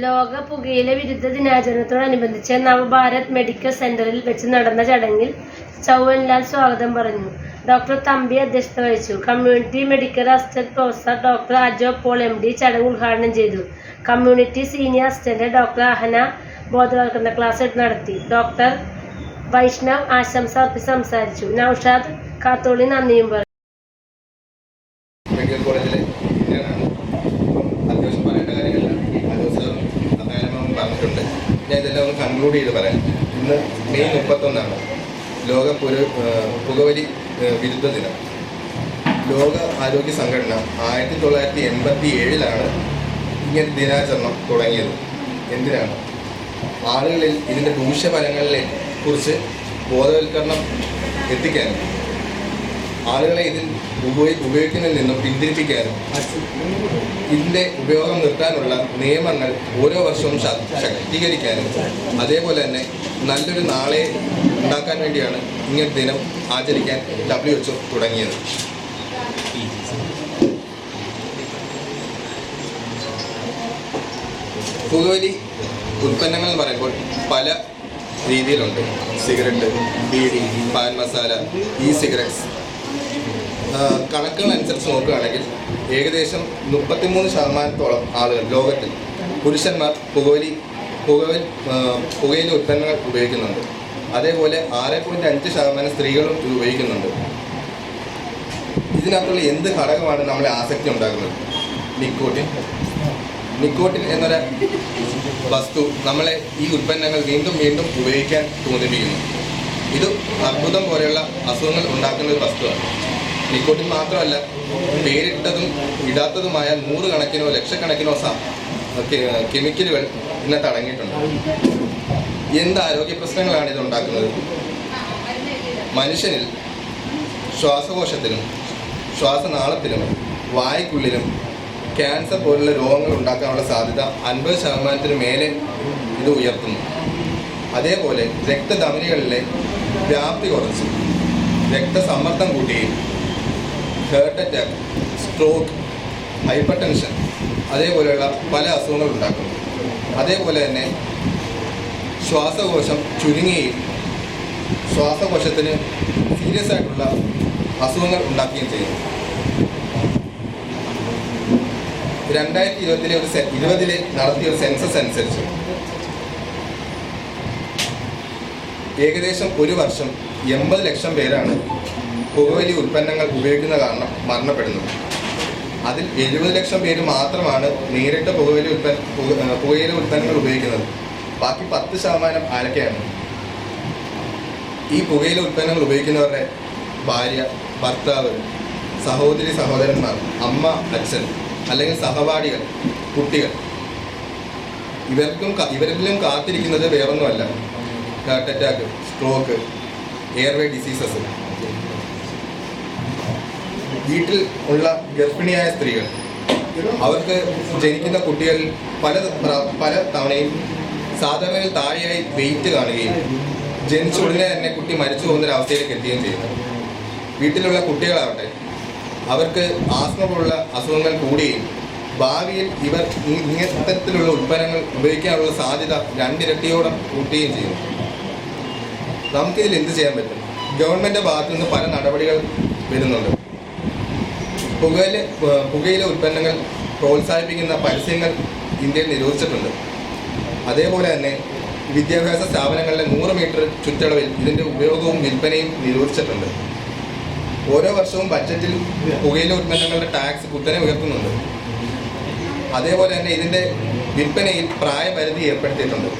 ലോക പുകയില വിരുദ്ധ ദിനാചരണത്തോടനുബന്ധിച്ച് നവഭാരത് മെഡിക്കൽ സെന്ററിൽ വെച്ച് നടന്ന ചടങ്ങിൽ ചൗവൻലാൽ സ്വാഗതം പറഞ്ഞു. ഡോക്ടർ തമ്പി അധ്യക്ഷത വഹിച്ചു. Community medical assistant professor doctor Ajo Paul MD ചടങ്ങ് ഉദ്ഘാടനം ചെയ്തു. Community senior assistant doctor Ahana ബോധവൽക്കരണ ക്ലാസ് നടത്തി. ഡോക്ടർ വൈഷ്ണവ് ആശംസ അർപ്പിച്ച് സംസാരിച്ചു. നൌഷാദ് കാത്തോളി നന്ദിയും പറഞ്ഞു. മെഡിക്കൽ കോളേജിലെ അത്യാവശ്യം പറയേണ്ട കാര്യങ്ങളില്ല, പറഞ്ഞിട്ടുണ്ട്. ഞാൻ ഇതെല്ലാം ഒന്ന് കൺക്ലൂഡ് ചെയ്ത് പറയാം. ഇന്ന് മെയ് 31 ലോക പുകവലി വിരുദ്ധ ദിനം. ലോക ആരോഗ്യ സംഘടന 1987 ഇങ്ങനെ ദിനാചരണം തുടങ്ങിയത്. എന്തിനാണ്? ആളുകളിൽ ഇതിൻ്റെ ദൂഷ്യഫലങ്ങളെ കുറിച്ച് ബോധവൽക്കരണം എത്തിക്കാനും ആളുകളെ ഇതിൽ ഉപയോഗിക്കുന്നതിൽ നിന്നും പിന്തിരിപ്പിക്കാനും ഇതിൻ്റെ ഉപയോഗം നിർത്താനുള്ള നിയമങ്ങൾ ഓരോ വർഷവും ശാക്തീകരിക്കാനും അതേപോലെ തന്നെ നല്ലൊരു നാളെ ഉണ്ടാക്കാൻ വേണ്ടിയാണ് ഇങ്ങനെ ദിനം ആചരിക്കാൻ WHO തുടങ്ങിയത്. പുകവലി ഉൽപ്പന്നങ്ങൾ എന്ന് പറയുമ്പോൾ പല രീതിയിലുണ്ട്. Cigarette, beedi, paan masala, cigarettes. കണക്കുകൾ അനുസരിച്ച് നോക്കുകയാണെങ്കിൽ ഏകദേശം 33% ആളുകൾ ലോകത്തിൽ പുരുഷന്മാർ പുകയില ഉൽപ്പന്നങ്ങൾ ഉപയോഗിക്കുന്നുണ്ട്. അതേപോലെ 6.5% സ്ത്രീകളും ഇത് ഉപയോഗിക്കുന്നുണ്ട്. ഇതിനകത്തുള്ള എന്ത് ഘടകമാണ് നമ്മളെ ആസക്തി ഉണ്ടാക്കുന്നത്? നിക്കോട്ടിൻ എന്നൊരു വസ്തു നമ്മളെ ഈ ഉൽപ്പന്നങ്ങൾ വീണ്ടും വീണ്ടും ഉപയോഗിക്കാൻ തോന്നിപ്പിക്കുന്നു. ഇത് അർബുദം പോലെയുള്ള അസുഖങ്ങൾ ഉണ്ടാക്കുന്ന ഒരു വസ്തുവാണ്. നിക്കോട്ടിൻ മാത്രമല്ല, പേരിട്ടതും ഇടാത്തതുമായ 100 കണക്കിനോ ലക്ഷക്കണക്കിനോ കെമിക്കലുകൾ ഇന്നത്തെ അടങ്ങിയിട്ടുണ്ട്. എന്ത് ആരോഗ്യ പ്രശ്നങ്ങളാണ് ഇത് ഉണ്ടാക്കുന്നത്? മനുഷ്യനിൽ ശ്വാസകോശത്തിലും ശ്വാസനാളത്തിലും വായ്ക്കുള്ളിലും ക്യാൻസർ പോലുള്ള രോഗങ്ങൾ ഉണ്ടാക്കാനുള്ള സാധ്യത 50% മേലെ ഇത് ഉയർത്തുന്നു. അതേപോലെ രക്തധമനികളിലെ വ്യാപ്തി കുറച്ച് രക്തസമ്മർദ്ദം കൂട്ടുകയും heart attack, stroke, hyper tension അതേപോലെയുള്ള പല അസുഖങ്ങൾ ഉണ്ടാക്കുന്നു. അതേപോലെ തന്നെ ശ്വാസകോശം ചുരുങ്ങുകയും ശ്വാസകോശത്തിന് സീരിയസ് ആയിട്ടുള്ള അസുഖങ്ങൾ ഉണ്ടാക്കുകയും ചെയ്യുന്നു. 2020 നടത്തിയ ഒരു സെൻസസ് അനുസരിച്ച് ഏകദേശം ഒരു വർഷം 80 ലക്ഷം പേരാണ് പുകവലി ഉൽപ്പന്നങ്ങൾ ഉപയോഗിക്കുന്ന കാരണം മരണപ്പെടുന്നത്. അതിൽ 70 ലക്ഷം പേര് മാത്രമാണ് നേരിട്ട് പുകയില ഉൽപ്പന്നങ്ങൾ ഉപയോഗിക്കുന്നത്. ബാക്കി 10% ആരൊക്കെയാണ്? ഈ പുകയില ഉൽപ്പന്നങ്ങൾ ഉപയോഗിക്കുന്നവരുടെ ഭാര്യ, ഭർത്താവ്, സഹോദരി, സഹോദരന്മാർ, അമ്മ, അച്ഛൻ അല്ലെങ്കിൽ സഹപാഠികൾ, കുട്ടികൾ. ഇവരിലും കാത്തിരിക്കുന്നത് വേറൊന്നുമല്ല heart attack, stroke, airway diseases. വീട്ടിൽ ഉള്ള ഗർഭിണിയായ സ്ത്രീകൾ, അവർക്ക് ജനിക്കുന്ന കുട്ടികൾ പല തവണയും സാധാരണയിൽ താഴെയായി വെയിറ്റ് കാണുകയും ജനിച്ച ഉടനെ തന്നെ കുട്ടി മരിച്ചു പോകുന്നൊരവസ്ഥയിലേക്ക് എത്തുകയും ചെയ്യുന്നു. വീട്ടിലുള്ള കുട്ടികളാവട്ടെ, അവർക്ക് ആസ്മ പോലുള്ള അസുഖങ്ങൾ കൂടുകയും ഭാവിയിൽ ഇവർ ഇത്തരത്തിലുള്ള ഉൽപ്പന്നങ്ങൾ ഉപയോഗിക്കാനുള്ള സാധ്യത 2 ഇരട്ടിയോളം കൂട്ടുകയും ചെയ്യുന്നു. നമുക്കിതിൽ എന്ത് ചെയ്യാൻ പറ്റും? ഗവൺമെൻറ് ഭാഗത്തു നിന്ന് പല നടപടികൾ വരുന്നുണ്ട്. പുകയില ഉൽപ്പന്നങ്ങൾ പ്രോത്സാഹിപ്പിക്കുന്ന പരസ്യങ്ങൾ ഇന്ത്യയിൽ നിരോധിച്ചിട്ടുണ്ട്. അതേപോലെ തന്നെ വിദ്യാഭ്യാസ സ്ഥാപനങ്ങളിലെ 100 മീറ്റർ ചുറ്റളവിൽ ഇതിൻ്റെ ഉപയോഗവും വിൽപ്പനയും നിരോധിച്ചിട്ടുണ്ട്. ഓരോ വർഷവും ബഡ്ജറ്റിൽ പുകയില ഉൽപ്പന്നങ്ങളുടെ ടാക്സ് കുത്തനെ ഉയർത്തുന്നുണ്ട്. അതേപോലെ തന്നെ ഇതിൻ്റെ വിൽപ്പനയിൽ പ്രായപരിധി ഏർപ്പെടുത്തിയിട്ടുണ്ട്.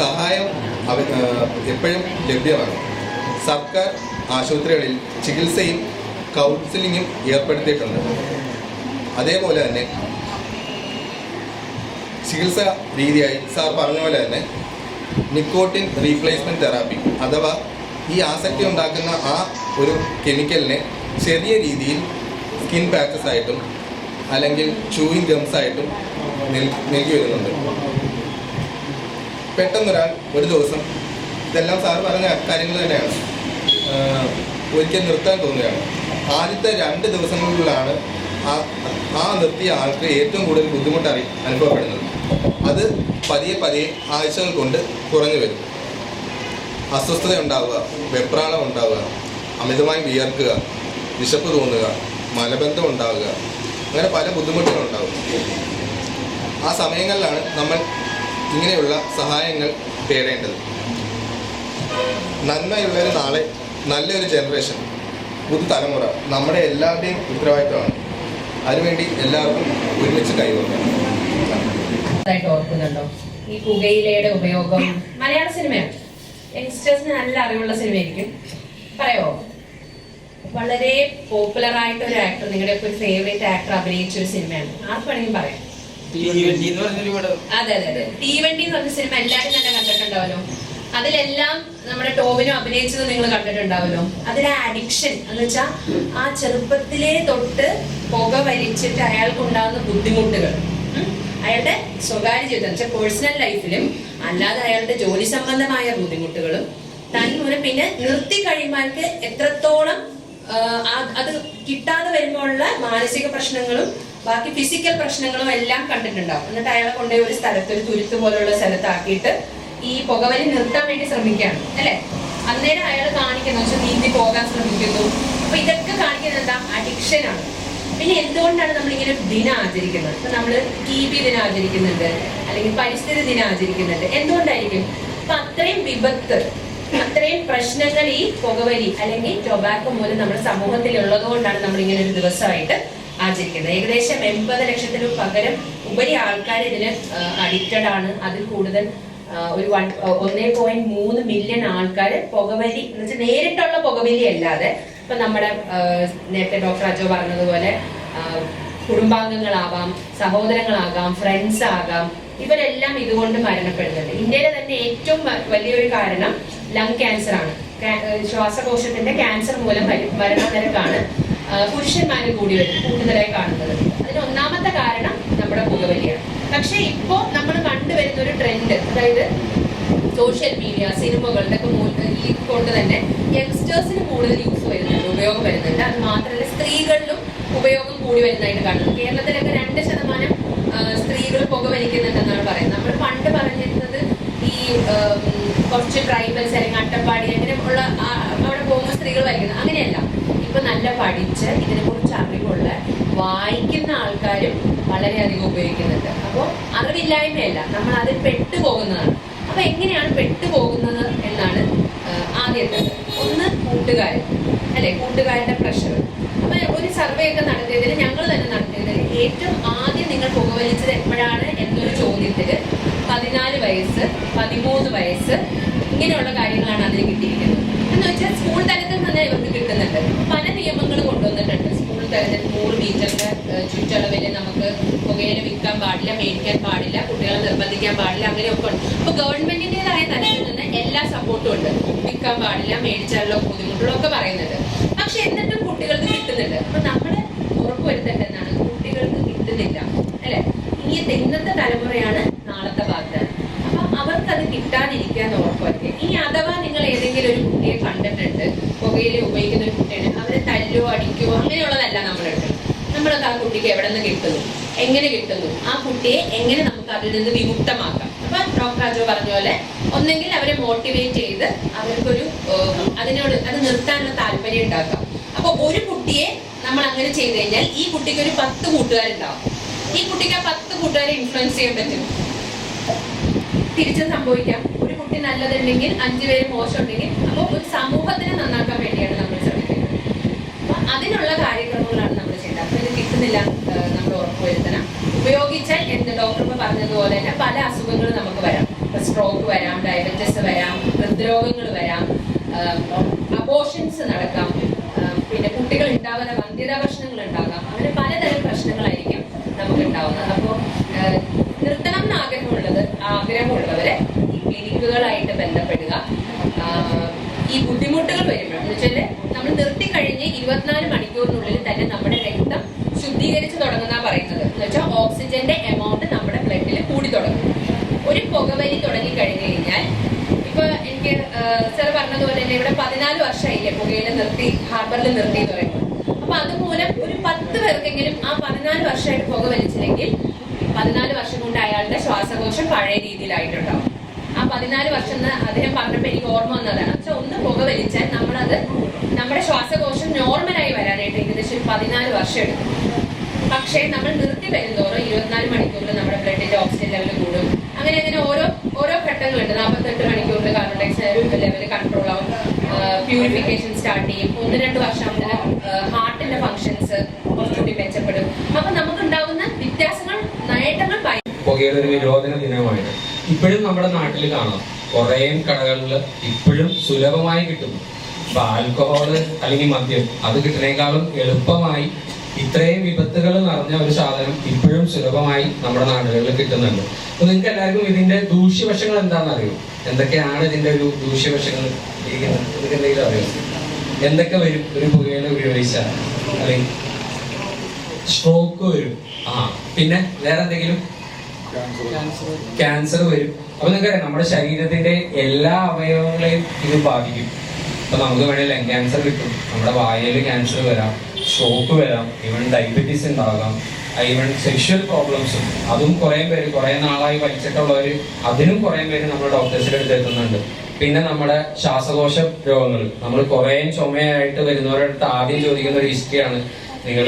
സഹായം എപ്പോഴും ലഭ്യമാണ്. സർക്കാർ ആശുപത്രികളിൽ ചികിത്സയും കൗൺസിലിങ്ങും ഏർപ്പെടുത്തിയിട്ടുണ്ട്. അതേപോലെ തന്നെ ചികിത്സ രീതിയായി സാർ പറഞ്ഞ പോലെ തന്നെ നിക്കോട്ടിൻ റീപ്ലേസ്മെൻറ്റ് തെറാപ്പി അഥവാ ഈ ആസക്തി ഉണ്ടാക്കുന്ന ആ ഒരു കെമിക്കലിനെ ചെറിയ രീതിയിൽ സ്കിൻ പാച്ചസ് ആയിട്ടും അല്ലെങ്കിൽ ചൂയിങ് ഗംസ് ആയിട്ടും നൽകി വരുന്നുണ്ട്. പെട്ടെന്നൊരാൾ ഒരു ദിവസം, ഇതെല്ലാം സാർ പറഞ്ഞ കാര്യങ്ങൾ തന്നെയാണ്, ഒരിക്കൽ നിർത്താൻ തോന്നുകയാണ്. ആദ്യത്തെ 2 ദിവസങ്ങളിലാണ് ആ ആ നിർത്തിയ ആൾക്ക് ഏറ്റവും കൂടുതൽ ബുദ്ധിമുട്ട് അനുഭവപ്പെടുന്നത്. അത് പതിയെ ആഴ്ചകൾ കൊണ്ട് കുറഞ്ഞു വരും. അസ്വസ്ഥത ഉണ്ടാവുക, വെപ്രാളം ഉണ്ടാവുക, അമിതമായി വിയർക്കുക, വിശപ്പ് തോന്നുക, മലബന്ധം ഉണ്ടാവുക, അങ്ങനെ പല ബുദ്ധിമുട്ടുകളുണ്ടാവും. ആ സമയങ്ങളിലാണ് നമ്മൾ ഇങ്ങനെയുള്ള സഹായങ്ങൾ തേടേണ്ടത്. നന്മയുള്ളൊരു നാളെ, നല്ലൊരു ജനറേഷൻ, പുതുതലമുറ നമ്മുടെ എല്ലാവരുടെയും ഉത്തരവാദിത്തമാണ്. അതിനുവേണ്ടി എല്ലാവർക്കും ഒരുമിച്ച് കൈകോർക്കണം. ഓർക്കുന്നുണ്ടോ ഈ പുകയിലയുടെ ഉപയോഗം? മലയാള സിനിമയാണ്, യങ്സ്റ്റേഴ്സിന് നല്ല അറിവുള്ള സിനിമയായിരിക്കും. പറയോ, വളരെ പോപ്പുലർ ആയിട്ട് ഒരു ആക്ടർ, നിങ്ങളുടെ ഒരു ഫേവറേറ്റ് ആക്ടർ അഭിനയിച്ച ഒരു സിനിമയാണ്, ആർക്ക് വേണമെങ്കിൽ പറയാം. അതെ അതെ അതെ, തീവണ്ടി എന്ന് പറഞ്ഞ സിനിമ എല്ലാവരും തന്നെ കണ്ടിട്ടുണ്ടാവല്ലോ. അതിലെല്ലാം നമ്മുടെ ടോവിനോ അഭിനയിച്ചത് നിങ്ങൾ കണ്ടിട്ടുണ്ടാവല്ലോ. അതിലെ അഡിക്ഷൻ എന്ന് വെച്ചാൽ ആ ചെറുപ്പത്തിലേ തൊട്ട് പുക വലിച്ചിട്ട് അയാൾക്കുണ്ടാകുന്ന ബുദ്ധിമുട്ടുകൾ, അയാളുടെ സ്വകാര്യ ജീവിതം വെച്ചാൽ പേഴ്സണൽ ലൈഫിലും അല്ലാതെ അയാളുടെ ജോലി സംബന്ധമായ ബുദ്ധിമുട്ടുകളും തന്മൂലം പിന്നെ നിർത്തി കഴിയുമ്പോൾ എത്രത്തോളം അത് കിട്ടാതെ വരുമ്പോഴുള്ള മാനസിക പ്രശ്നങ്ങളും ബാക്കി ഫിസിക്കൽ പ്രശ്നങ്ങളും എല്ലാം കണ്ടിട്ടുണ്ടാവും. എന്നിട്ട് അയാളെ കൊണ്ടുപോയി ഒരു സ്ഥലത്ത്, ഒരു തുരുത്ത് പോലുള്ള സ്ഥലത്താക്കിയിട്ട് ഈ പുകവലി നിർത്താൻ വേണ്ടി ശ്രമിക്കുകയാണ് അല്ലെ. അന്നേരം അയാൾ കാണിക്കുന്ന വെച്ചാൽ നീന്തി പോകാൻ ശ്രമിക്കുന്നു. അപ്പൊ ഇതൊക്കെ കാണിക്കുന്നത് എന്താ? അഡിക്ഷനാണ്. പിന്നെ എന്തുകൊണ്ടാണ് നമ്മൾ ഇങ്ങനെ ഒരു ദിനം ആചരിക്കുന്നത്? ഇപ്പൊ നമ്മള് TB ദിനം ആചരിക്കുന്നുണ്ട്, അല്ലെങ്കിൽ പരിസ്ഥിതി ദിനം ആചരിക്കുന്നുണ്ട്. എന്തുകൊണ്ടായിരിക്കും? അപ്പൊ അത്രയും വിപത്ത്, അത്രയും പ്രശ്നങ്ങൾ ഈ പുകവലി അല്ലെങ്കിൽ ടൊബാക്കോ മൂലം നമ്മുടെ സമൂഹത്തിൽ ഉള്ളത് കൊണ്ടാണ് നമ്മൾ ഇങ്ങനെ ഒരു ദിവസമായിട്ട് ആചരിക്കുന്നത്. ഏകദേശം 80 ലക്ഷത്തിലും പകരം ഉപരി ആൾക്കാർ ഇതിന് അഡിക്റ്റഡ് ആണ്. അതിൽ കൂടുതൽ ഒരു 1.3 മില്യൺ ആൾക്കാർ പുകവലി എന്ന് വെച്ചാൽ നേരിട്ടുള്ള പുകവലി അല്ലാതെ ഇപ്പൊ നമ്മുടെ നേരത്തെ ഡോക്ടർ അജോ പറഞ്ഞതുപോലെ കുടുംബാംഗങ്ങളാവാം, സഹോദരങ്ങളാകാം, ഫ്രണ്ട്സ് ആകാം, ഇവരെല്ലാം ഇതുകൊണ്ട് മരണപ്പെടുന്നുണ്ട്. ഇന്ത്യയിലെ തന്നെ ഏറ്റവും വലിയൊരു കാരണം ലങ് ക്യാൻസർ ആണ്. ശ്വാസകോശത്തിന്റെ ക്യാൻസർ മൂലം മരണനിരക്കാണ് പുരുഷന്മാരിൽ കൂടുതലായി കാണുന്നത്. അതിന് ഒന്നാമത്തെ കാരണം നമ്മുടെ പുകവലിയാണ്. പക്ഷെ ഇപ്പോ നമ്മൾ കണ്ടുവരുന്ന ഒരു ട്രെൻഡ്, അതായത് സോഷ്യൽ മീഡിയ, സിനിമകളുടെ ഒക്കെ കൊണ്ട് തന്നെ യങ്സ്റ്റേഴ്സിന് കൂടുതൽ യൂസ് വരുന്നുണ്ട്, ഉപയോഗം വരുന്നുണ്ട്. അത് മാത്രമല്ല സ്ത്രീകളിലും ഉപയോഗം കൂടി വരുന്നതായിട്ട് കാണുന്നത്. കേരളത്തിലൊക്കെ 2% സ്ത്രീകൾ പുകവലിക്കുന്നുണ്ടെന്നാണ് പറയുന്നത്. നമ്മൾ പണ്ട് പറഞ്ഞിരുന്നത് ഈ കുറച്ച് ട്രൈബൽസ് അല്ലെങ്കിൽ അട്ടപ്പാടി അങ്ങനെയുള്ള അവിടെ പോകുന്ന സ്ത്രീകൾ വലിക്കുന്നത്, അങ്ങനെയല്ല. ഇപ്പൊ നല്ല പഠിച്ച് ഇതിനെ കുറിച്ച് അറിവുള്ള വായിക്കുന്ന ആൾക്കാരും വളരെയധികം ഉപയോഗിക്കുന്നുണ്ട്. അപ്പോൾ അറിവില്ലായ്മയല്ല, നമ്മൾ അതിൽ പെട്ടുപോകുന്നതാണ്. അപ്പൊ എങ്ങനെയാണ് പെട്ടുപോകുന്നത് എന്നാണ് ആദ്യത്തെ. ഒന്ന് കൂട്ടുകാരൻ അല്ലെ, കൂട്ടുകാരുടെ പ്രഷർ. അപ്പൊ ഒരു സർവേ ഒക്കെ നടത്തിയതിൽ, ഞങ്ങൾ തന്നെ നടത്തിയതിൽ, ഏറ്റവും ആദ്യം നിങ്ങൾ പുകവലിച്ചത് എപ്പോഴാണ് എന്നൊരു ചോദ്യത്തില് 14 വയസ്സ്, 13 വയസ്സ് ഇങ്ങനെയുള്ള കാര്യങ്ങളാണ് അതിന് കിട്ടിയിരിക്കുന്നത്. എന്ന് വെച്ചാൽ സ്കൂൾ തലത്തിൽ തന്നെ ഇവർക്ക് കിട്ടുന്നുണ്ട്. പല നിയമങ്ങൾ കൊണ്ടുവന്നിട്ടുണ്ട്. സ്കൂൾ തലത്തിൽ 100 മീറ്ററിന്റെ ചുറ്റളവിൽ നമുക്ക് പുകയില വിൽക്കാൻ പാടില്ല, മേടിക്കാൻ പാടില്ല, കുട്ടികളെ നിർബന്ധിക്കാൻ പാടില്ല, അങ്ങനെയൊക്കെ ഉണ്ട്. അപ്പൊ ഗവൺമെന്റിന്റേതായ തലത്തിൽ നിന്ന് എല്ലാ സപ്പോർട്ടും ഉണ്ട്. വിൽക്കാൻ പാടില്ല, മേടിച്ചാലുള്ള ബുദ്ധിമുട്ടുകളൊക്കെ പറയുന്നുണ്ട്. പക്ഷെ എന്നിട്ടും കുട്ടികൾക്ക് കിട്ടുന്നുണ്ട്. അപ്പൊ നമ്മൾ ഉറപ്പുവരുത്തേണ്ടതാണ്, കുട്ടികൾക്ക് കിട്ടുന്നില്ല അല്ലെ. ഇന്നത്തെ തലമുറയാണ് നാളത്തെ വാഗ്ദാനം. അപ്പൊ അവർക്കത് കിട്ടാതിരിക്കാൻ ഉറപ്പുവരുത്തുക. ഇനി അഥവാ നിങ്ങൾ ഏതെങ്കിലും ഒരു കുട്ടിയെ കണ്ടിട്ടുണ്ട്, പുകയില ഉപയോഗിക്കുന്ന ഒരു കുട്ടിയാണ്, അവരെ തല്ലോ അടിക്കുവോ അങ്ങനെയുള്ളതല്ല നമ്മളെടുത്ത്. നമ്മളൊക്കെ ആ കുട്ടിക്ക് എവിടെ നിന്ന് കിട്ടുന്നു, എങ്ങനെ കിട്ടുന്നു, ആ കുട്ടിയെ എങ്ങനെ നമുക്ക് അതിൽ നിന്ന് വിമുക്തമാക്കാം. അപ്പൊ ഡോക്ടർ അജോ പറഞ്ഞ പോലെ ഒന്നെങ്കിൽ അവരെ മോട്ടിവേറ്റ് ചെയ്ത് അവർക്കൊരു അത് നിർത്താനുള്ള താല്പര്യം ഉണ്ടാക്കാം. അപ്പൊ ഒരു കുട്ടിയെ നമ്മൾ അങ്ങനെ ചെയ്തു കഴിഞ്ഞാൽ ഈ കുട്ടിക്ക് ഒരു 10 കൂട്ടുകാരുണ്ടാവും. ഈ കുട്ടിക്ക് ആ 10 കൂട്ടുകാരെ ഇൻഫ്ലുവൻസ് ചെയ്യാൻ പറ്റും. തിരിച്ചും സംഭവിക്കാം. ഒരു കുട്ടി നല്ലതുണ്ടെങ്കിൽ 5 പേര് മോശം ഉണ്ടെങ്കിൽ, അപ്പോൾ ഒരു സമൂഹത്തിനെ നന്നാക്കാൻ വേണ്ടിയാണ് നമ്മൾ ശ്രമിക്കുന്നത്. അപ്പൊ അതിനുള്ള കാര്യക്രമങ്ങളാണ് നമ്മൾ ചെയ്യേണ്ടത്. അപ്പൊ ഇത് കിട്ടുന്നില്ല നമ്മൾ ഉറപ്പുവരുത്തണം. ഉപയോഗിച്ചാൽ എന്ത് ഡോക്ടർ പറഞ്ഞതുപോലെ തന്നെ പല അസുഖങ്ങളും നമുക്ക് വരാം. സ്ട്രോക്ക് വരാം, ഡയബറ്റിസ് വരാം, ഹൃദ്രോഗങ്ങൾ വരാം, അബോർഷൻസ് നടക്കാം, പിന്നെ കുട്ടികൾ ഉണ്ടാവുന്ന വന്ധ്യതാ പ്രശ്നങ്ങൾ ഉണ്ടാകാം. അങ്ങനെ പലതരം പ്രശ്നങ്ങളായിരിക്കും നമുക്ക് ഉണ്ടാവുന്നത്. അപ്പോൾ നിർത്തണം എന്ന് ആഗ്രഹമുള്ളവരെ ഈ ക്ലിനിക്കുകളായിട്ട് ബന്ധപ്പെടുക. ഈ ബുദ്ധിമുട്ടുകൾ വരുമ്പോൾ എന്ന് വെച്ചാൽ നമ്മൾ നിർത്തി കഴിഞ്ഞ് 24 മണിക്കൂറിനുള്ളിൽ തന്നെ നമ്മുടെ രക്തം ശുദ്ധീകരിച്ച് തുടങ്ങുന്ന പറയുന്നത്. എന്ന് വെച്ചാൽ ഓക്സിജന്റെ എമൗണ്ട് നമ്മുടെ ബ്ലഡിൽ കൂടി തുടങ്ങും. ഒരു പുകവലി തുടങ്ങി കഴിഞ്ഞു കഴിഞ്ഞാൽ, ഇപ്പൊ എനിക്ക് സാർ പറഞ്ഞതുപോലെ തന്നെ ഇവിടെ 14 വർഷമായില്ലേ പുകയില നിർത്തി, ഹാർബറിൽ നിർത്തി എന്ന് പറയുമ്പോൾ. അപ്പൊ അതുമൂലം ഒരു 10 10 പേർക്കെങ്കിലും ആ 14 വർഷമായിട്ട് പുക വലിച്ചില്ലെങ്കിൽ 14 വർഷം കൊണ്ട് അയാളുടെ ശ്വാസകോശം പഴയ രീതിയിലായിട്ടുണ്ടാവും. ആ 14 വർഷം എന്ന് അദ്ദേഹം പറഞ്ഞപ്പോൾ എനിക്ക് ഓർമ്മ വന്നതാണ്. പക്ഷെ ഒന്ന് പുക വലിച്ചാൽ നമ്മളത് നമ്മുടെ ശ്വാസകോശം നോർമലായി വരാനായിട്ട് ഏകദേശം 14 വർഷം എടുക്കും. പക്ഷേ നമ്മൾ നിർത്തി വരുന്നതോറും 24 മണിക്കൂറിൽ നമ്മുടെ ബ്ലഡിന്റെ ഓക്സിജൻ ലെവൽ കൂടും. അങ്ങനെ ഓരോ ഘട്ടങ്ങളുണ്ട്. 48 മണിക്കൂറിൽ കാർബൺ ഡയോക്സൈഡ് ലെവൽ കൺട്രോൾ ആവും, പ്യൂരിഫിക്കേഷൻ സ്റ്റാർട്ട് ചെയ്യും. 1-2 വർഷം ഹാർട്ടിന്റെ ഫങ്ഷൻസ് കുറച്ചുകൂടി മെച്ചപ്പെടും. അപ്പൊ നമുക്കുണ്ടാവുന്ന വ്യത്യാസങ്ങൾ, നേട്ടങ്ങൾ പുകയുടെ ഒരു നിരോധന ദിനമായിട്ട് ഇപ്പോഴും നമ്മുടെ നാട്ടിൽ കാണാം. കുറേ കടകളിൽ ഇപ്പോഴും സുലഭമായി കിട്ടുന്നു. ഇപ്പൊ ആൽക്കഹോള് അല്ലെങ്കിൽ മദ്യം അത് കിട്ടുന്നേക്കാളും എളുപ്പമായി ഇത്രയും വിപത്തുകൾ നിറഞ്ഞ ഒരു സാധനം ഇപ്പോഴും സുലഭമായി നമ്മുടെ നാടുകളിൽ കിട്ടുന്നുണ്ട്. അപ്പൊ നിങ്ങൾക്ക് എല്ലാവർക്കും ഇതിന്റെ ദൂഷ്യവശങ്ങൾ എന്താണെന്ന് അറിയോ? എന്തൊക്കെയാണ് ഇതിന്റെ ഒരു ദൂഷ്യവശങ്ങൾ ഇരിക്കുന്നത്? നിങ്ങൾക്ക് എന്തെങ്കിലും അറിയോ? എന്തൊക്കെ വരും ഒരു പുകയില ഉപയോഗിച്ചാൽ? അല്ലെങ്കിൽ സ്ട്രോക്ക് വരും, പിന്നെ വേറെ എന്തെങ്കിലും ക്യാൻസർ വരും. അപ്പൊ നിങ്ങൾക്കറിയാം നമ്മുടെ ശരീരത്തിന്റെ എല്ലാ അവയവങ്ങളെയും ഇത് ബാധിക്കും. അപ്പൊ നമുക്ക് വേണമെങ്കിൽ ലങ് ക്യാൻസർ കിട്ടും, നമ്മുടെ വായയിൽ ക്യാൻസർ വരാം, സ്ട്രോക്ക് വരാം, ഈവൻ ഡയബറ്റീസ് ഉണ്ടാകാം, ഈവൻ സെക്ഷൽ പ്രോബ്ലംസും. അതും കുറെ നാളായി വലിച്ചിട്ടുള്ളവർ അതിനും കുറെ പേര് നമ്മുടെ ഡോക്ടേഴ്സിന്റെ അടുത്ത് എത്തുന്നുണ്ട്. പിന്നെ നമ്മുടെ ശ്വാസകോശ രോഗങ്ങൾ, നമ്മൾ കുറെ ചുമയായിട്ട് വരുന്നവരുടെ അടുത്ത് ആദ്യം ചോദിക്കുന്ന ഒരു ഹിസ്റ്ററിയാണ്, നിങ്ങൾ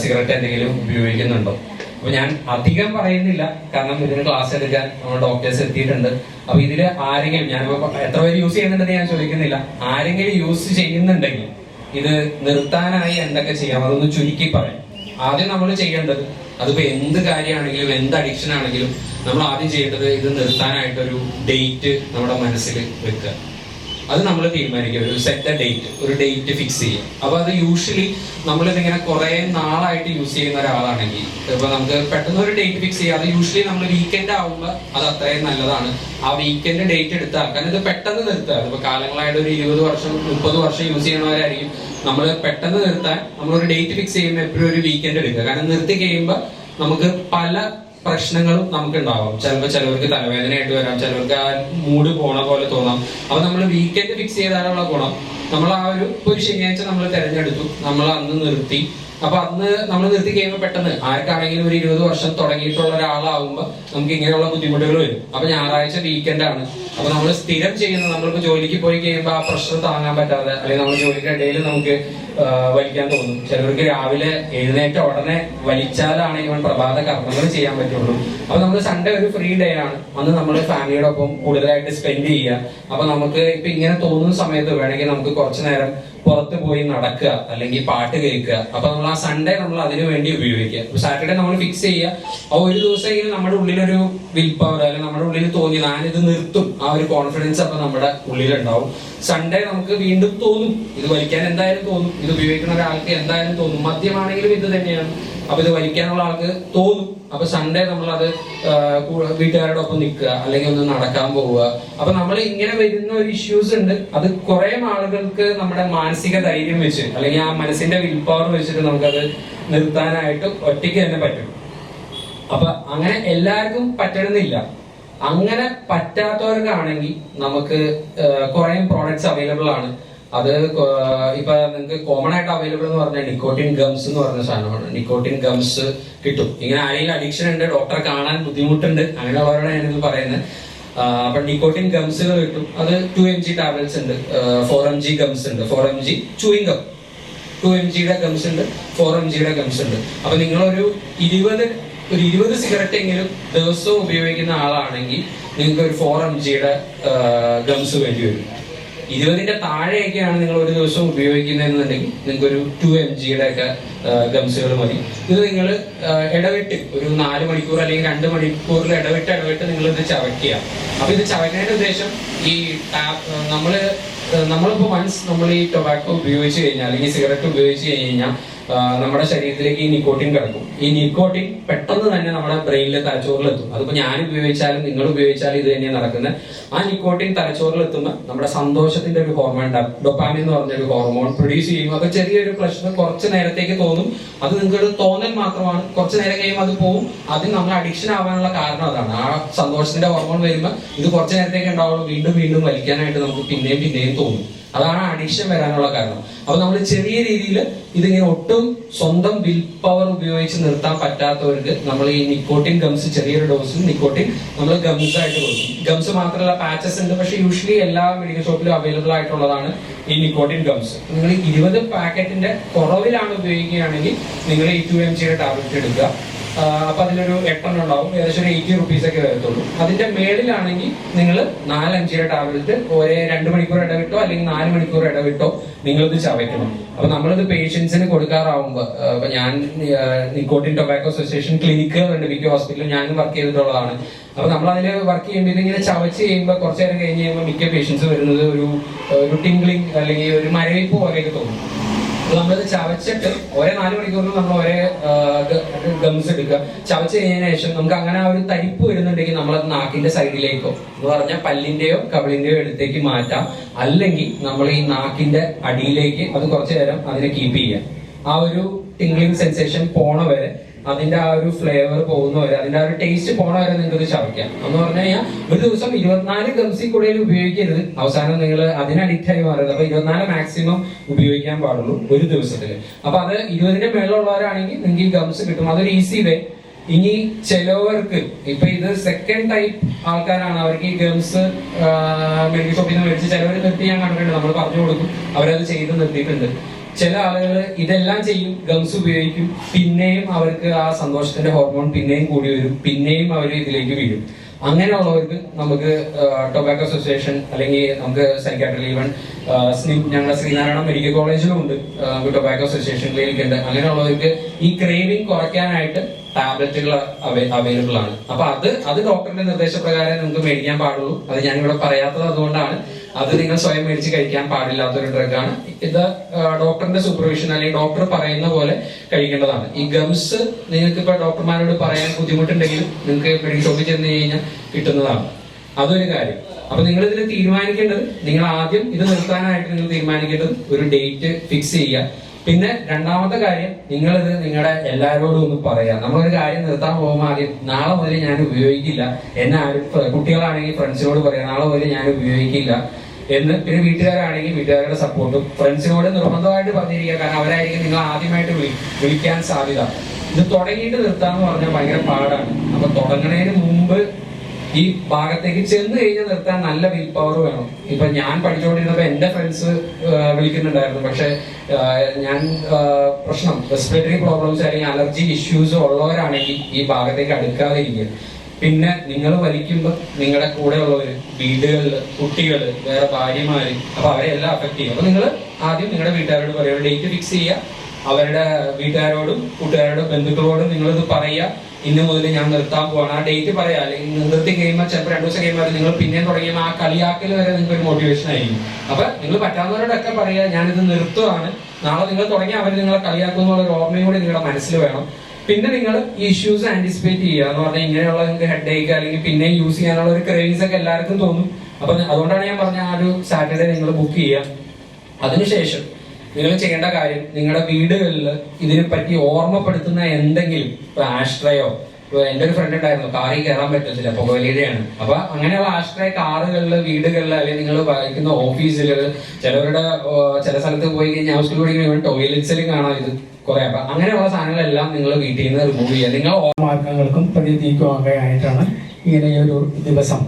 സിഗരറ്റ് എന്തെങ്കിലും ഉപയോഗിക്കുന്നുണ്ടോ? അപ്പൊ ഞാൻ അധികം പറയുന്നില്ല, കാരണം ഇതിന് ക്ലാസ് എടുക്കാൻ നമ്മുടെ ഡോക്ടേഴ്സ് എത്തിയിട്ടുണ്ട്. അപ്പൊ ഇതില് ആരെങ്കിലും, ഞാനിപ്പോ എത്ര പേര് യൂസ് ചെയ്യുന്നുണ്ടെന്ന് ഞാൻ ചോദിക്കുന്നില്ല, ആരെങ്കിലും യൂസ് ചെയ്യുന്നുണ്ടെങ്കിൽ ഇത് നിർത്താനായി എന്തൊക്കെ ചെയ്യാം അതൊന്ന് ചുരുക്കി പറയാം. ആദ്യം നമ്മൾ ചെയ്യേണ്ടത്, അതിപ്പോ എന്ത് കാര്യമാണെങ്കിലും എന്ത് അഡിക്ഷൻ ആണെങ്കിലും നമ്മൾ ആദ്യം ചെയ്യേണ്ടത് ഇത് നിർത്താനായിട്ടൊരു ഡേറ്റ് നമ്മുടെ മനസ്സിൽ വെക്കുക. അത് നമ്മൾ തീരുമാനിക്കുക, ഒരു സെറ്റ് ഡേറ്റ്, ഒരു ഡേറ്റ് ഫിക്സ് ചെയ്യുക. അപ്പൊ അത് യൂഷ്വലി നമ്മളിതിങ്ങനെ കുറെ നാളായിട്ട് യൂസ് ചെയ്യുന്ന ഒരാളാണെങ്കിൽ ഇപ്പൊ നമുക്ക് പെട്ടെന്ന് ഒരു ഡേറ്റ് ഫിക്സ് ചെയ്യുക. അത് യൂഷ്വലി നമ്മൾ വീക്കെൻഡ് ആവുമ്പോൾ അത് അത്രയും നല്ലതാണ്. ആ വീക്കെൻഡ് ഡേറ്റ് എടുത്താൽ, കാരണം ഇത് പെട്ടെന്ന് നിർത്തുക. ഇപ്പൊ കാലങ്ങളായിട്ട് ഒരു 20 വർഷം 30 വർഷം യൂസ് ചെയ്യുന്നവരായിരിക്കും. നമ്മൾ പെട്ടെന്ന് നിർത്താൻ നമ്മളൊരു ഡേറ്റ് ഫിക്സ് ചെയ്യുമ്പോൾ എപ്പോഴും ഒരു വീക്കെൻഡ് എടുക്കുക. കാരണം നിർത്തി കഴിയുമ്പോൾ നമുക്ക് പല പ്രശ്നങ്ങളും നമുക്ക് ഉണ്ടാവും. ചിലവർക്ക് തലവേദനയായിട്ട് വരാം, ചിലവർക്ക് ആ മൂഡ് പോണ പോലെ തോന്നാം. അപ്പൊ നമ്മൾ വീക്കെൻഡ് ഫിക്സ് ചെയ്താലുള്ള ഗുണം, നമ്മൾ ആ ഒരു ശനിയാഴ്ച നമ്മൾ തിരഞ്ഞെടുത്തു, നമ്മൾ അന്ന് നിർത്തി. അപ്പൊ അന്ന് നമ്മൾ നിർത്തി കഴിയുമ്പോൾ പെട്ടെന്ന് ആർക്കാണെങ്കിലും ഒരു 20 വർഷം തുടങ്ങിയിട്ടുള്ള ഒരാളാവുമ്പോൾ നമുക്ക് ഇങ്ങനെയുള്ള ബുദ്ധിമുട്ടുകൾ വരും. അപ്പൊ ഞായറാഴ്ച വീക്കെൻഡ് ആണ്. അപ്പൊ നമ്മൾ സ്ഥിരം ചെയ്യുന്നത്, നമ്മളിപ്പോ ജോലിക്ക് പോയി കഴിയുമ്പോൾ ആ പ്രഷർ താങ്ങാൻ പറ്റാതെ, അല്ലെങ്കിൽ നമ്മൾ ജോലിയുടെ ഇടയിൽ നമുക്ക് വലിക്കാൻ തോന്നും. ചിലവർക്ക് രാവിലെ എഴുന്നേറ്റ ഉടനെ വലിച്ചാലാണ് ഇവൻ പ്രഭാത കർമ്മങ്ങൾ ചെയ്യാൻ പറ്റുള്ളൂ. അപ്പൊ നമ്മൾ സൺഡേ ഒരു ഫ്രീ ഡേ ആണ്, അന്ന് നമ്മൾ ഫാമിലിയുടെ ഒപ്പം കൂടുതലായിട്ട് സ്പെൻഡ് ചെയ്യുക. അപ്പൊ നമുക്ക് ഇപ്പൊ ഇങ്ങനെ തോന്നുന്ന സമയത്ത് വേണമെങ്കിൽ നമുക്ക് കുറച്ചു നേരം പുറത്ത് പോയി നടക്കുക, അല്ലെങ്കിൽ പാട്ട് കേൾക്കുക. അപ്പൊ നമ്മൾ ആ സൺഡേ നമ്മൾ അതിനു വേണ്ടി ഉപയോഗിക്കുക. സാറ്റർഡേ നമ്മൾ ഫിക്സ് ചെയ്യുക. ആ ഒരു ദിവസം നമ്മുടെ ഉള്ളിലൊരു വിൽ പവർ, അല്ലെങ്കിൽ നമ്മുടെ ഉള്ളിൽ തോന്നി ഞാനിത് നിർത്തും, ആ ഒരു കോൺഫിഡൻസ് അപ്പൊ നമ്മുടെ ഉള്ളിലുണ്ടാവും. സൺഡേ നമുക്ക് വീണ്ടും തോന്നും, ഇത് വലിക്കാൻ എന്തായാലും തോന്നും, ഇത് ഉപയോഗിക്കുന്ന ഒരാൾക്ക് എന്തായാലും തോന്നും. മദ്യമാണെങ്കിലും ഇത് തന്നെയാണ്. അപ്പൊ ഇത് വലിക്കാനുള്ള ആൾക്ക് തോന്നും. അപ്പൊ സൺഡേ നമ്മളത് വീട്ടുകാരുടെ ഒപ്പം നിൽക്കുക, അല്ലെങ്കിൽ ഒന്ന് നടക്കാൻ പോവുക. അപ്പൊ നമ്മൾ ഇങ്ങനെ വരുന്ന ഒരു ഇഷ്യൂസ് ഉണ്ട്. അത് കുറെ ആളുകൾക്ക് നമ്മുടെ മാനസിക ധൈര്യം വെച്ച്, അല്ലെങ്കിൽ ആ മനസ്സിന്റെ വിൽ പവർ വെച്ചിട്ട് നമുക്കത് നിർത്താനായിട്ട് ഒറ്റയ്ക്ക് തന്നെ പറ്റും. അപ്പൊ അങ്ങനെ എല്ലാവർക്കും പറ്റണമെന്നില്ല. അങ്ങനെ പറ്റാത്തവർക്കാണെങ്കിൽ നമുക്ക് കുറെ പ്രോഡക്ട്സ് അവൈലബിൾ ആണ്. അത് ഇപ്പൊ നിങ്ങൾക്ക് കോമൺ ആയിട്ട് അവൈലബിൾ എന്ന് പറഞ്ഞാൽ നിക്കോട്ടിൻ ഗംസ് എന്ന് പറഞ്ഞ സാധനമാണ്. നിക്കോട്ടിൻ ഗംസ് കിട്ടും. ഇങ്ങനെ ആരെങ്കിലും അഡിക്ഷൻ ഉണ്ട്, ഡോക്ടറെ കാണാൻ ബുദ്ധിമുട്ടുണ്ട്, അങ്ങനെയുള്ളവരോട് ഞാനിത് പറയുന്നത്. അപ്പൊ നിക്കോട്ടിൻ ഗംസുകൾ കിട്ടും. അത് 2 mg ടാബ്ലറ്റ്സ് ഉണ്ട്, 4 mg ഗംസ് ഉണ്ട്, 4 mg chewing gum, 2 mg gums ഉണ്ട്, 4 mg ഗംസ് ഉണ്ട്. അപ്പൊ നിങ്ങളൊരു 20 സിഗരറ്റ് എങ്കിലും ദിവസവും ഉപയോഗിക്കുന്ന ആളാണെങ്കിൽ നിങ്ങൾക്ക് ഒരു 4 mg ഗംസ് വേണ്ടി വരും. 20ന്റെ താഴെയൊക്കെയാണ് നിങ്ങൾ ഒരു ദിവസം ഉപയോഗിക്കുന്നതെന്നുണ്ടെങ്കിൽ നിങ്ങൾക്ക് ഒരു 2 mg ഒക്കെ ഗംസുകൾ മതി. ഇത് നിങ്ങൾ ഇടവിട്ട് ഒരു 4 മണിക്കൂർ അല്ലെങ്കിൽ 2 മണിക്കൂറിൽ ഇടവിട്ട് നിങ്ങൾ ഇത് ചവയ്ക്കുക. അപ്പൊ ഇത് ചവയ്ക്കുന്നതിന്റെ ഉദ്ദേശം, ഈ നമ്മളിപ്പോ വൺസ് നമ്മൾ ഈ ടൊബാക്കോ ഉപയോഗിച്ച് കഴിഞ്ഞാൽ, അല്ലെങ്കിൽ സിഗരറ്റ് ഉപയോഗിച്ച് കഴിഞ്ഞാൽ നമ്മുടെ ശരീരത്തിലേക്ക് ഈ നിക്കോട്ടിൻ കിടക്കും. ഈ നിക്കോട്ടിൻ പെട്ടെന്ന് തന്നെ നമ്മുടെ ബ്രെയിനിലെ തലച്ചോറിലെത്തും. അതിപ്പോ ഞാൻ ഉപയോഗിച്ചാലും നിങ്ങൾ ഉപയോഗിച്ചാലും ഇത് തന്നെയാണ് നടക്കുന്നത്. ആ നിക്കോട്ടിൻ തലച്ചോറിലെത്തുമ്പോൾ നമ്മുടെ സന്തോഷത്തിന്റെ ഒരു ഹോർമോൺ, ഡൊപ്പാമിൻ എന്ന് പറഞ്ഞൊരു ഹോർമോൺ പ്രൊഡ്യൂസ് ചെയ്യും. അപ്പൊ ചെറിയൊരു പ്ലഷർ കുറച്ച് നേരത്തേക്ക് തോന്നും. അത് നിങ്ങൾക്ക് തോന്നൽ മാത്രമാണ്. കുറച്ച് നേരം കഴിയുമ്പോൾ അത് പോകും. അത് നമ്മൾ അഡിക്ഷൻ ആവാനുള്ള കാരണം അതാണ്. ആ സന്തോഷത്തിന്റെ ഹോർമോൺ വരുമ്പോൾ ഇത് കുറച്ച് നേരത്തേക്ക് ഉണ്ടാവുള്ളൂ, വീണ്ടും വലിക്കാനായിട്ട് നമുക്ക് പിന്നെയും തോന്നും. അതാണ് അഡിക്ഷൻ വരാനുള്ള കാരണം. അപ്പൊ നമ്മൾ ചെറിയ രീതിയിൽ ഇതിങ്ങനെ ഒട്ടും സ്വന്തം വിൽ പവർ ഉപയോഗിച്ച് നിർത്താൻ പറ്റാത്തവർക്ക് നമ്മൾ ഈ നിക്കോട്ടിൻ ഗംസ് ചെറിയൊരു ഡോസിൽ നിക്കോട്ടിൻ നമ്മൾ ഗംസ് ആയിട്ട് കൊടുക്കും. ഗംസ് മാത്രമല്ല പാച്ചസ് ഉണ്ട്, പക്ഷെ യൂഷ്വലി എല്ലാ മെഡിക്കൽ ഷോപ്പിലും അവൈലബിൾ ആയിട്ടുള്ളതാണ് ഈ നിക്കോട്ടിൻ ഗംസ്. നിങ്ങൾ 20 പാക്കറ്റിന്റെ കുറവിലാണ് ഉപയോഗിക്കുകയാണെങ്കിൽ നിങ്ങൾ ഈ 2 mg ടാബ്ലറ്റ് എടുക്കുക. അപ്പൊ അതിലൊരു 8 ഉണ്ടാവും, ഏകദേശം ഒരു 80 റുപ്പീസ് ഒക്കെ വരത്തുള്ളൂ. അതിന്റെ മേളിലാണെങ്കിൽ നിങ്ങൾ 4 mg ടാബ്ലറ്റ് ഒരേ 2 മണിക്കൂർ ഇടവിട്ടോ അല്ലെങ്കിൽ 4 മണിക്കൂർ ഇടവിട്ടോ നിങ്ങളിത് ചവയ്ക്കണം. അപ്പൊ നമ്മളിത് പേഷ്യൻസിന് കൊടുക്കാറാവുമ്പോ ഇപ്പൊ ഞാൻ നിക്കോട്ടിൻ ടൊബാക്കോ അസോസിയേഷൻ ക്ലിനിക്കുകളുണ്ട് മിക്ക ഹോസ്പിറ്റലിൽ, ഞാനും വർക്ക് ചെയ്തിട്ടുള്ളതാണ്. അപ്പൊ നമ്മൾ അതിൽ വർക്ക് ചെയ്യുമ്പോൾ ഇതിങ്ങനെ ചവച്ച് ചെയ്യുമ്പോൾ കുറച്ചു നേരം കഴിഞ്ഞ് കഴിയുമ്പോൾ മിക്ക പേഷ്യൻസ് വരുന്നത് ഒരു ടിംഗ്ലിംഗ് അല്ലെങ്കിൽ ഒരു മരവിപ്പ് പോലെയൊക്കെ തോന്നും. നമ്മളിത് ചവച്ചിട്ട് ഒരേ 4 മണിക്കൂറിൽ നമ്മൾ ഒരേ ഗംസ് എടുക്കുക. ചവച്ച് കഴിഞ്ഞതിന് ശേഷം നമുക്ക് അങ്ങനെ ആ ഒരു തരിപ്പ് വരുന്നുണ്ടെങ്കിൽ നമ്മളത് നാക്കിന്റെ സൈഡിലേക്കോ എന്ന് പറഞ്ഞാൽ പല്ലിന്റെയോ കവിളിന്റെയോ അടുത്തേക്ക് മാറ്റാം. അല്ലെങ്കിൽ നമ്മൾ ഈ നാക്കിന്റെ അടിയിലേക്ക് അത് കുറച്ചു നേരം അതിനെ കീപ്പ് ചെയ്യാം. ആ ഒരു ടിംഗ്ലിംഗ് സെൻസേഷൻ പോണ വരെ, അതിന്റെ ആ ഒരു ഫ്ലേവർ പോകുന്ന വരെ, അതിന്റെ ആ ഒരു ടേസ്റ്റ് പോണ വരെ നിങ്ങൾക്ക് ഇത് ചവയ്ക്കാം. എന്ന് പറഞ്ഞു കഴിഞ്ഞാൽ ഒരു ദിവസം 24 ഗംസിൽ കൂടുതൽ ഉപയോഗിക്കരുത്. അവസാനം നിങ്ങൾ അതിന് അഡിക്റ്റ് ആയി മാറരുത്. അപ്പൊ 24 മാക്സിമം ഉപയോഗിക്കാൻ പാടുള്ളൂ ഒരു ദിവസത്തിൽ. അപ്പൊ അത് 20ന്റെ മേളിലുള്ളവരാണെങ്കിൽ നിങ്ങൾക്ക് ഈ ഗംസ് കിട്ടും. അതൊരു ഈസി വേ. ഇനി ചിലവർക്ക് ഇപ്പൊ ഇത് സെക്കൻഡ് ടൈപ്പ് ആൾക്കാരാണ്, അവർക്ക് ഈ ഗംസ് മെഡിക്കൽ ഷോപ്പിൽ നിന്ന് മേടിച്ച് ചിലവർ നിർത്തി ഞാൻ കണ്ടിട്ടുണ്ട്. നമ്മൾ പറഞ്ഞു കൊടുക്കും, അവരത് ചെയ്ത് നിർത്തിയിട്ടുണ്ട്. ചില ആളുകൾ ഇതെല്ലാം ചെയ്യും, ഗംസ് ഉപയോഗിക്കും, പിന്നെയും അവർക്ക് ആ സന്തോഷത്തിന്റെ ഹോർമോൺ പിന്നെയും കൂടി വരും, പിന്നെയും അവർ ഇതിലേക്ക് വീഴും. അങ്ങനെയുള്ളവർക്ക് നമുക്ക് ടൊബാക്കോ അസോസിയേഷൻ അല്ലെങ്കിൽ നമുക്ക് സൈക്കാട്രി, ഈവൻ ഞങ്ങളുടെ ശ്രീനാരായണ മെഡിക്കൽ കോളേജിലും ഉണ്ട് ടൊബാക്കോ അസോസിയേഷൻ ക്ലിനിക് ഉണ്ട്. അങ്ങനെയുള്ളവർക്ക് ഈ ക്രേവിംഗ് കുറയ്ക്കാനായിട്ട് ടാബ്ലറ്റുകൾ അവൈലബിൾ ആണ്. അപ്പൊ അത് ഡോക്ടറുടെ നിർദ്ദേശപ്രകാരം നിങ്ങൾക്ക് മേടിക്കാൻ പാടുള്ളൂ. അത് ഞാനിവിടെ പറയാത്തത് അതുകൊണ്ടാണ്. അത് നിങ്ങൾ സ്വയം മേടിച്ച് കഴിക്കാൻ പാടില്ലാത്തൊരു ഡ്രഗാണ്. ഇത് ഡോക്ടറിന്റെ സൂപ്പർവിഷൻ അല്ലെങ്കിൽ ഡോക്ടർ പറയുന്ന പോലെ കഴിക്കേണ്ടതാണ്. ഈ ഗംസ് നിങ്ങൾക്ക് ഇപ്പൊ ഡോക്ടർമാരോട് പറയാൻ ബുദ്ധിമുട്ടുണ്ടെങ്കിലും നിങ്ങൾക്ക് മെഡിക്കൽ ഷോപ്പിൽ ചെന്ന് കഴിഞ്ഞാൽ കിട്ടുന്നതാണ്. അതൊരു കാര്യം. അപ്പൊ നിങ്ങൾ ഇതിൽ തീരുമാനിക്കേണ്ടത്, നിങ്ങൾ ആദ്യം ഇത് നിർത്താനായിട്ട് നിങ്ങൾ തീരുമാനിക്കേണ്ടത് ഒരു ഡേറ്റ് ഫിക്സ് ചെയ്യുക. പിന്നെ രണ്ടാമത്തെ കാര്യം, നിങ്ങളിത് നിങ്ങളുടെ എല്ലാവരോടും ഒന്ന് പറയാം. നമ്മളൊരു കാര്യം നിർത്താൻ പോകുമ്പോൾ ആദ്യം നാളെ മുതൽ ഞാൻ ഉപയോഗിക്കില്ല എന്നെ ആരും, കുട്ടികളാണെങ്കിൽ ഫ്രണ്ട്സിനോട് പറയാം നാളെ മുതൽ ഞാൻ ഉപയോഗിക്കില്ല എന്ന്. പിന്നെ വീട്ടുകാരാണെങ്കിൽ വീട്ടുകാരുടെ സപ്പോർട്ടും, ഫ്രണ്ട്സിനോട് നിർബന്ധമായിട്ട് പറഞ്ഞിരിക്കുക. കാരണം അവരായിരിക്കും നിങ്ങൾ ആദ്യമായിട്ട് വിളിക്കാൻ സാധ്യത. ഇത് തുടങ്ങിയിട്ട് നിർത്താന്ന് പറഞ്ഞാൽ ഭയങ്കര പാടാണ്. അപ്പൊ തുടങ്ങുന്നതിന് മുമ്പ് ഈ ഭാഗത്തേക്ക് ചെന്ന് കഴിഞ്ഞാൽ നിർത്താൻ നല്ല വിൽ പവർ വേണം. ഇപ്പൊ ഞാൻ പഠിച്ചുകൊണ്ടിരുന്നപ്പോ എന്റെ ഫ്രണ്ട്സ് വിളിക്കുന്നുണ്ടായിരുന്നു, പക്ഷെ ഞാൻ പ്രശ്നം റെസ്പിറേറ്ററി പ്രോബ്ലംസ് അല്ലെങ്കിൽ അലർജി ഇഷ്യൂസ് ഉള്ളവരാണെങ്കിൽ ഈ ഭാഗത്തേക്ക് അടുക്കാതെ ഇരിക്കുക. പിന്നെ നിങ്ങൾ വലിക്കുമ്പോൾ നിങ്ങളുടെ കൂടെയുള്ളവര്, വീടുകളിൽ കുട്ടികള്, വേറെ ഭാര്യമാര്, അപ്പൊ അവരെ എല്ലാം അഫക്ട് ചെയ്യും. അപ്പൊ നിങ്ങൾ ആദ്യം നിങ്ങളുടെ വീട്ടുകാരോട് പറയുക, ഡേറ്റ് ഫിക്സ് ചെയ്യുക. അവരുടെ വീട്ടുകാരോടും കൂട്ടുകാരോടും ബന്ധുക്കളോടും നിങ്ങളിത് പറയുക, ഇന്ന് മുതൽ ഞാൻ നിർത്താൻ പോവാണ്. ആ ഡേറ്റ് പറയാം. അല്ലെങ്കിൽ നിർത്തി കഴിയുമ്പോൾ ചിലപ്പോൾ 2 ദിവസം കഴിയുമ്പോൾ നിങ്ങൾ പിന്നെയും തുടങ്ങിയുമ്പോൾ ആ കളിയാക്കൽ വരെ നിങ്ങൾക്ക് ഒരു മോട്ടിവേഷൻ ആയിരിക്കും. അപ്പൊ നിങ്ങൾ പറ്റാവുന്നവരോടൊക്കെ പറയുക, ഞാനിത് നിർത്തുവാണ്. നാളെ നിങ്ങൾ തുടങ്ങി അവർ നിങ്ങളെ കളിയാക്കും എന്നുള്ള ഒരു ഓർമ്മയും കൂടി നിങ്ങളുടെ മനസ്സിൽ വേണം. പിന്നെ നിങ്ങൾ ഈ ഇഷ്യൂസ് ആന്റിസിപ്പേറ്റ് ചെയ്യുക എന്ന് പറഞ്ഞാൽ ഇങ്ങനെയുള്ള നിങ്ങൾക്ക് ഹെഡ് ഏക്ക് അല്ലെങ്കിൽ പിന്നെ യൂസ് ചെയ്യാനുള്ള ഒരു ക്രേവിങ്സ് ഒക്കെ എല്ലാവർക്കും തോന്നും. അപ്പൊ അതുകൊണ്ടാണ് ഞാൻ പറഞ്ഞ ആ ഒരു സാറ്റർഡേ നിങ്ങൾ ബുക്ക് ചെയ്യുക. അതിനുശേഷം നിങ്ങൾ ചെയ്യേണ്ട കാര്യം, നിങ്ങളുടെ വീടുകളിൽ ഇതിനെ പറ്റി ഓർമ്മപ്പെടുത്തുന്ന എന്തെങ്കിലും, ഇപ്പൊ ആഷ്ട്രയോ, എന്റെ ഒരു ഫ്രണ്ട് ഉണ്ടായിരുന്നു, കാറിൽ കയറാൻ പറ്റത്തില്ല, പുകവലിയുടെയാണ്. അപ്പൊ അങ്ങനെയുള്ള ആഷ്ട്രയ കാറുകളിൽ, വീടുകളിൽ, അല്ലെങ്കിൽ നിങ്ങൾ വായിക്കുന്ന ഓഫീസുകൾ, ചിലവരുടെ ചില സ്ഥലത്ത് പോയി കഴിഞ്ഞാൽ ഹൗസ്കിൽ പഠിക്കുന്ന ടോയ്ലറ്റ്സിലും കാണാം ഇത് കുറെ. അപ്പൊ അങ്ങനെയുള്ള സാധനങ്ങളെല്ലാം നിങ്ങൾ വീട്ടിൽ നിന്ന് റിമൂവ് ചെയ്യുക. നിങ്ങൾ മാർഗങ്ങൾക്കും പ്രതിനിധിക്കുവാനായിട്ടാണ് ഇങ്ങനെ ഒരു ദിവസം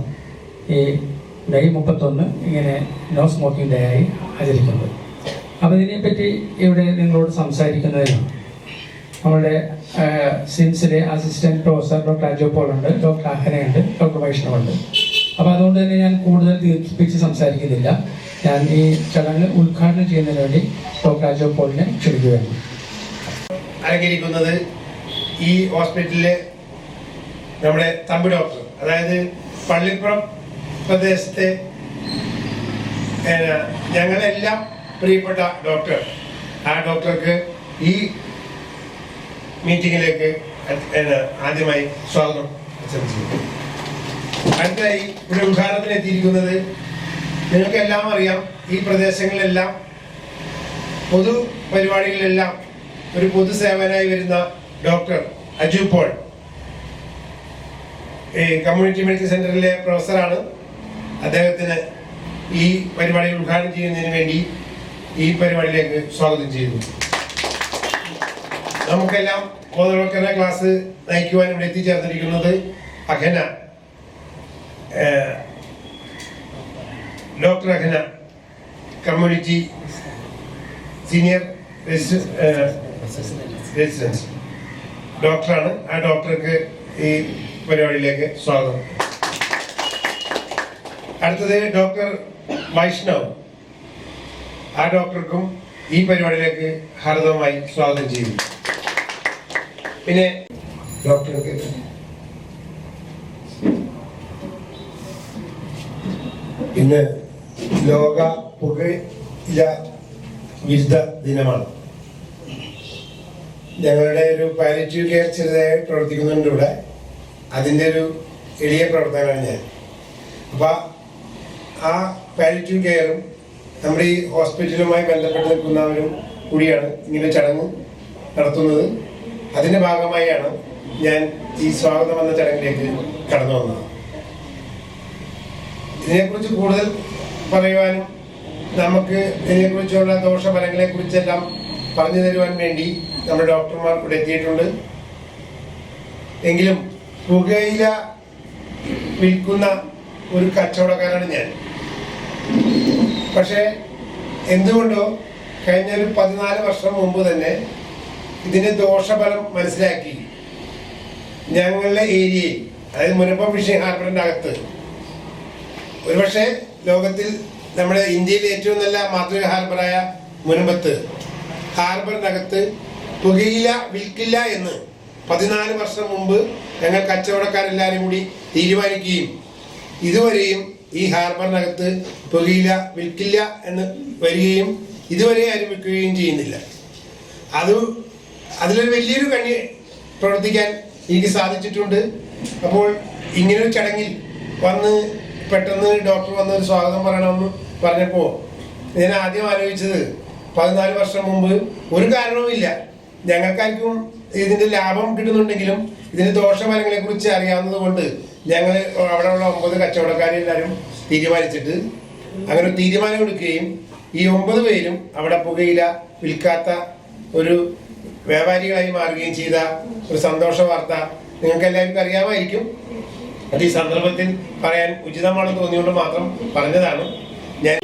ഈ മെയ് 31 ഇങ്ങനെ നോ സ്മോക്കിംഗ് ഡേ ആയി ആചരിക്കുന്നത്. അപ്പോൾ ഇതിനെപ്പറ്റി ഇവിടെ നിങ്ങളോട് സംസാരിക്കുന്നതിനാണ് നമ്മളുടെ സിംസിലെ അസിസ്റ്റന്റ് പ്രൊഫസർ ഡോക്ടർ അജോപോൾ ഉണ്ട്, ഡോക്ടർ അഹനയുണ്ട്, ഡോക്ടർ വൈഷ്ണവുണ്ട്. അപ്പോൾ അതുകൊണ്ട് തന്നെ ഞാൻ കൂടുതൽ ദീർഘിപ്പിച്ച് സംസാരിക്കുന്നില്ല. ഞാൻ ഈ ചടങ്ങ് ഉദ്ഘാടനം ചെയ്യുന്നതിന് വേണ്ടി ഡോക്ടർ അജോപോളിനെ ക്ഷണിക്കുകയാണ്. അലങ്കരിക്കുന്നത് ഈ ഹോസ്പിറ്റലിലെ നമ്മുടെ തമ്പി ഡോക്ടർ, അതായത് പള്ളിപ്പുറം പ്രദേശത്തെ ഞങ്ങളെല്ലാം പ്രിയപ്പെട്ട ഡോക്ടർ. ആ ഡോക്ടർക്ക് ഈ മീറ്റിങ്ങിലേക്ക് ആദ്യമായി സ്വാഗതം ആശംസിക്കുന്നു. അടുത്തതായി ഇവിടെ ഉദ്ഘാടനത്തിന് എത്തിയിരിക്കുന്നത് നിങ്ങൾക്കെല്ലാം അറിയാം, ഈ പ്രദേശങ്ങളിലെല്ലാം പൊതു പരിപാടികളിലെല്ലാം ഒരു പൊതുസേവനായി വരുന്ന ഡോക്ടർ അജു പോൾ ഈ കമ്മ്യൂണിറ്റി മെഡിക്കൽ സെന്ററിലെ പ്രൊഫസറാണ്. അദ്ദേഹത്തിന് ഈ പരിപാടി ഉദ്ഘാടനം ചെയ്യുന്നതിന് വേണ്ടി ഈ പരിപാടിയിലേക്ക് സ്വാഗതം ചെയ്യുന്നു. നമുക്കെല്ലാം ബോധവൽക്കരണ ക്ലാസ് നയിക്കുവാൻ ഇവിടെ എത്തിച്ചേർന്നിരിക്കുന്നത് അഖന, ഡോക്ടർ അഖന, കമ്മ്യൂണിറ്റി സീനിയർ റെസിഡൻസ് ഡോക്ടറാണ്. ആ ഡോക്ടർക്ക് ഈ പരിപാടിയിലേക്ക് സ്വാഗതം. അടുത്തത് ഡോക്ടർ വൈഷ്ണവ്. ആ ഡോക്ടർക്കും ഈ പരിപാടിയിലേക്ക് ഹാർദവമായി സ്വാഗതം ചെയ്യുന്നു. പിന്നെ ഡോക്ടർക്ക് ഇന്ന് ലോക പുകയില വിരുദ്ധ ദിനമാണ്. ഞങ്ങളുടെ ഒരു പാലിറ്റീവ് കെയർ ചെറുതായി പ്രവർത്തിക്കുന്നുണ്ട് ഇവിടെ. അതിൻ്റെ ഒരു എളിയ പ്രവർത്തനമാണ് ഞാൻ. അപ്പം ആ പാലിറ്റീവ് കെയറും നമ്മുടെ ഈ ഹോസ്പിറ്റലുമായി ബന്ധപ്പെട്ട് നിൽക്കുന്നവരും കൂടിയാണ് ഇങ്ങനെ ചടങ്ങ് നടത്തുന്നത്. അതിൻ്റെ ഭാഗമായാണ് ഞാൻ ഈ സ്വാഗതം എന്ന ചടങ്ങിലേക്ക് കടന്നു വന്നത്. ഇതിനെക്കുറിച്ച് കൂടുതൽ പറയുവാനും നമുക്ക് ഇതിനെക്കുറിച്ചുള്ള ദോഷഫലങ്ങളെ കുറിച്ചെല്ലാം പറഞ്ഞു തരുവാൻ വേണ്ടി നമ്മുടെ ഡോക്ടർമാർ ഇവിടെ എത്തിയിട്ടുണ്ട്. എങ്കിലും പുകയില വിൽക്കുന്ന ഒരു കച്ചവടക്കാരാണ് ഞാൻ. പക്ഷേ എന്തുകൊണ്ടോ കഴിഞ്ഞ ഒരു 14 വർഷം മുമ്പ് തന്നെ ഇതിന്റെ ദോഷഫലം മനസ്സിലാക്കി ഞങ്ങളുടെ ഏരിയയിൽ, അതായത് മുനമ്പം ഫിഷിംഗ് ഹാർബറിന്റെ അകത്ത്, ഒരുപക്ഷെ ലോകത്തിൽ നമ്മുടെ ഇന്ത്യയിലെ ഏറ്റവും നല്ല മാതൃക ഹാർബറായ മുനമ്പത്ത് ഹാർബറിനകത്ത് പുകയില വിൽക്കില്ല എന്ന് 14 വർഷം മുമ്പ് ഞങ്ങൾ കച്ചവടക്കാരെല്ലാവരും കൂടി തീരുമാനിക്കുകയും ഇതുവരെയും ഈ ഹാർബറിനകത്ത് പുകയില വിൽക്കില്ല എന്ന് വരികയും ഇതുവരെ ആരും വിൽക്കുകയും ചെയ്യുന്നില്ല. അതിലൊരു വലിയൊരു കണ്ണി പ്രവർത്തിക്കാൻ എനിക്ക് സാധിച്ചിട്ടുണ്ട്. അപ്പോൾ ഇങ്ങനൊരു ചടങ്ങിൽ വന്ന് പെട്ടെന്ന് ഡോക്ടർ വന്ന് ഒരു സ്വാഗതം പറയണമെന്ന് പറഞ്ഞപ്പോൾ ഞാൻ ആദ്യം ആലോചിച്ചത് 14 വർഷം മുമ്പ് ഒരു കാരണവുമില്ല, ഞങ്ങൾക്കാർക്കും ഇതിന്റെ ലാഭം കിട്ടുന്നുണ്ടെങ്കിലും ഇതിന്റെ ദോഷഫലങ്ങളെ കുറിച്ച് അറിയാവുന്നത് കൊണ്ട് ഞങ്ങൾ അവിടെയുള്ള 9 കച്ചവടക്കാരെല്ലാവരും തീരുമാനിച്ചിട്ട് അങ്ങനെ തീരുമാനം എടുക്കുകയും ഈ 9 പേരും അവിടെ പുകയില വിൽക്കാത്ത ഒരു വ്യാപാരികളായി മാറുകയും ചെയ്ത ഒരു സന്തോഷ വാർത്ത നിങ്ങൾക്ക് എല്ലാവർക്കും അറിയാമായിരിക്കും. അത് ഈ സന്ദർഭത്തിൽ പറയാൻ ഉചിതമാണെന്ന് തോന്നിയുകൊണ്ട് മാത്രം പറഞ്ഞതാണ്. ഞാൻ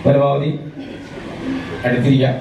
പരമാവധി അടുത്തിരിക്കാം.